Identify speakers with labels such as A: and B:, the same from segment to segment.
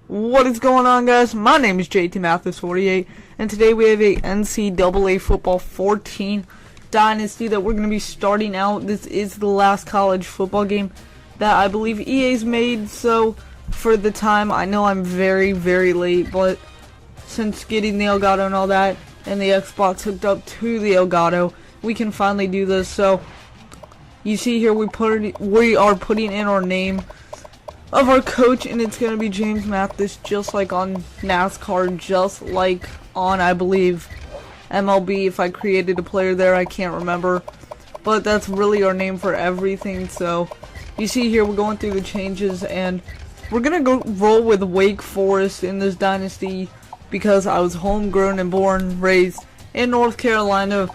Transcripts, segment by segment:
A: What is going on, guys? My name is JT Mathis48, and today we have a NCAA Football 14 Dynasty that we're going to be starting out. This is the last college football game that I believe EA's made, so for the time, I know I'm very, very late, but since getting the Elgato and all that, and the Xbox hooked up to the Elgato, we can finally do this. So, you see here, we are putting in our name of our coach, and it's going to be James Mathis, just like on NASCAR, just like on, I believe, MLB. If I created a player there, I can't remember, but that's really our name for everything. So you see here, we're going through the changes, and we're going to go roll with Wake Forest in this dynasty because I was homegrown and born, raised in North Carolina,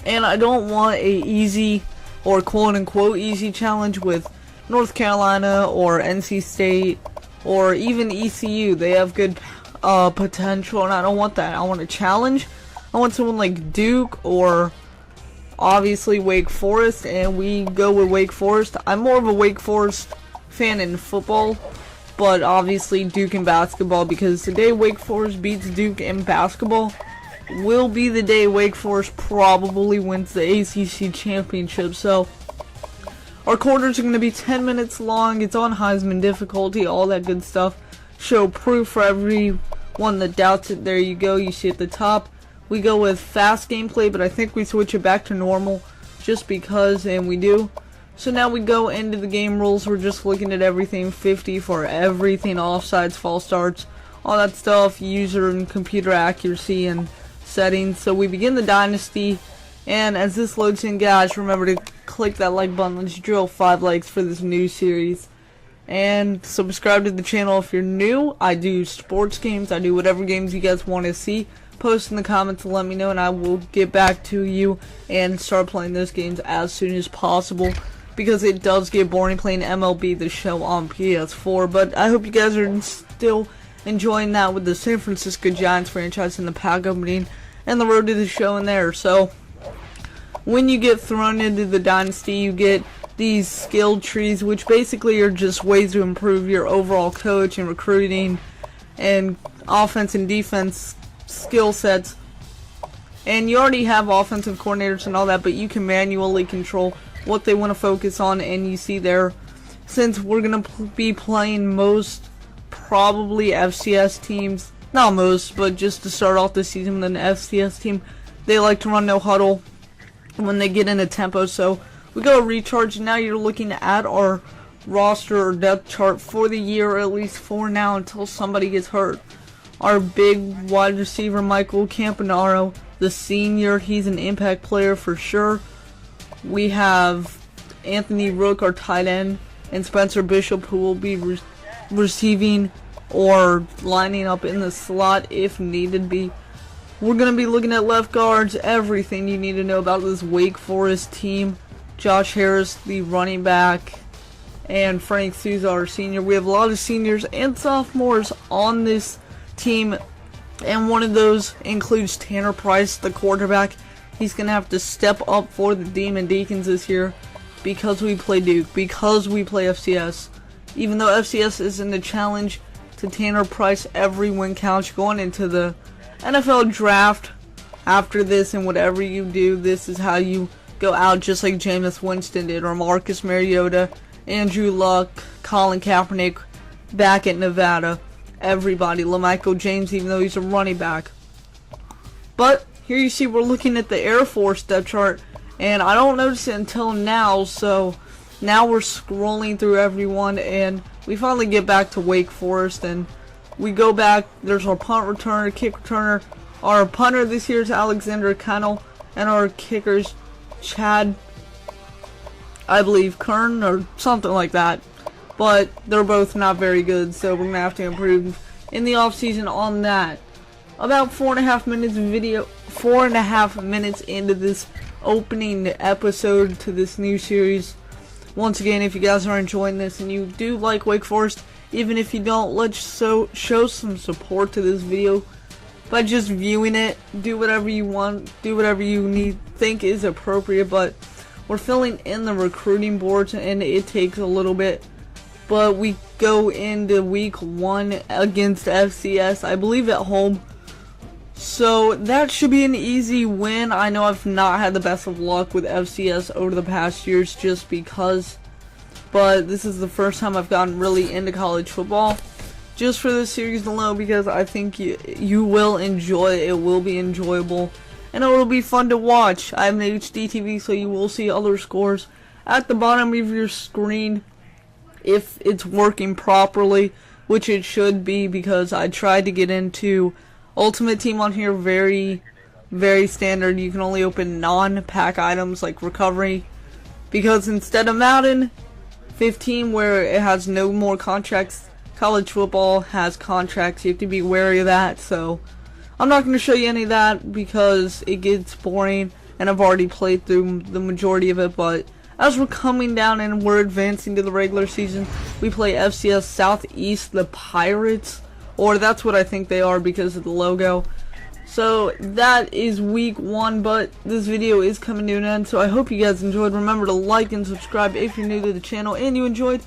A: and I don't want a easy or quote-unquote easy challenge with North Carolina or NC State or even ECU. They have good potential, and I don't want that. I want a challenge. I want someone like Duke or obviously Wake Forest, and we go with Wake Forest. I'm more of a Wake Forest fan in football, but obviously Duke in basketball, because the day Wake Forest beats Duke in basketball will be the day Wake Forest probably wins the ACC championship. So our quarters are going to be 10 minutes long. It's on Heisman difficulty, all that good stuff. Show proof for everyone that doubts it. There you go. You see at the top, we go with fast gameplay, but I think we switch it back to normal just because, and we do. So now we go into the game rules. We're just looking at everything, 50 for everything, offsides, false starts, all that stuff, user and computer accuracy and settings. So we begin the dynasty. And as this loads in, guys, remember to click that like button. Let's drill 5 likes for this new series. And subscribe to the channel if you're new. I do sports games. I do whatever games you guys want to see. Post in the comments and let me know, and I will get back to you and start playing those games as soon as possible, because it does get boring playing MLB The Show on PS4. But I hope you guys are still enjoying that with the San Francisco Giants franchise in the pack opening and the road to the show in there. So when you get thrown into the dynasty, you get these skill trees, which basically are just ways to improve your overall coach and recruiting and offense and defense skill sets. And you already have offensive coordinators and all that, but you can manually control what they want to focus on. And you see there, since we're going to be playing most probably FCS teams, not most, but just to start off the season with an FCS team, they like to run no huddle when they get in a tempo. So we go recharge, and now you're looking at our roster or depth chart for the year, or at least for now until somebody gets hurt. Our big wide receiver Michael Campanaro, the senior, he's an impact player for sure. We have Anthony Rook, our tight end, and Spencer Bishop, who will be receiving or lining up in the slot if needed be. We're going to be looking at left guards, everything you need to know about this Wake Forest team. Josh Harris, the running back, and Frank Souza, our senior. We have a lot of seniors and sophomores on this team, and one of those includes Tanner Price, the quarterback. He's going to have to step up for the Demon Deacons this year because we play Duke, because we play FCS. Even though FCS isn't a challenge to Tanner Price, every win counts going into the NFL draft. After this, and whatever you do, this is how you go out, just like Jameis Winston did, or Marcus Mariota, Andrew Luck, Colin Kaepernick back at Nevada. Everybody, LaMichael James, even though he's a running back. But here you see we're looking at the Air Force depth chart, and I don't notice it until now, so now we're scrolling through everyone, and we finally get back to Wake Forest, and we go back. There's our punt returner, kick returner. Our punter this year is Alexander Kennel, and our kickers Chad, I believe, Kern or something like that. But they're both not very good, so we're going to have to improve in the offseason on that. About 4.5 minutes video, 4.5 minutes into this opening episode to this new series. Once again, if you guys are enjoying this and you do like Wake Forest, even if you don't, let's show some support to this video by just viewing it. Do whatever you want, do whatever you think is appropriate, but we're filling in the recruiting boards, and it takes a little bit but we go into week 1 against FCS, I believe at home. So that should be an easy win. I know I've not had the best of luck with FCS over the past years just because, but this is the first time I've gotten really into college football just for this series alone, because I think you will enjoy it. It will be enjoyable and it will be fun to watch. I have an HD TV, so you will see other scores at the bottom of your screen if it's working properly, which it should be, because I tried to get into Ultimate Team on here. Very, very standard. You can only open non-pack items like recovery, because instead of Madden 15 where it has no more contracts, college football has contracts. You have to be wary of that, so I'm not going to show you any of that because it gets boring and I've already played through the majority of it. But as we're coming down and we're advancing to the regular season, we play FCS Southeast, the Pirates, or that's what I think they are because of the logo. So that is week 1, but this video is coming to an end, so I hope you guys enjoyed. Remember to like and subscribe if you're new to the channel and you enjoyed.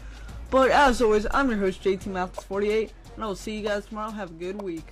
A: But as always, I'm your host JT Mathis 48, and I will see you guys tomorrow. Have a good week.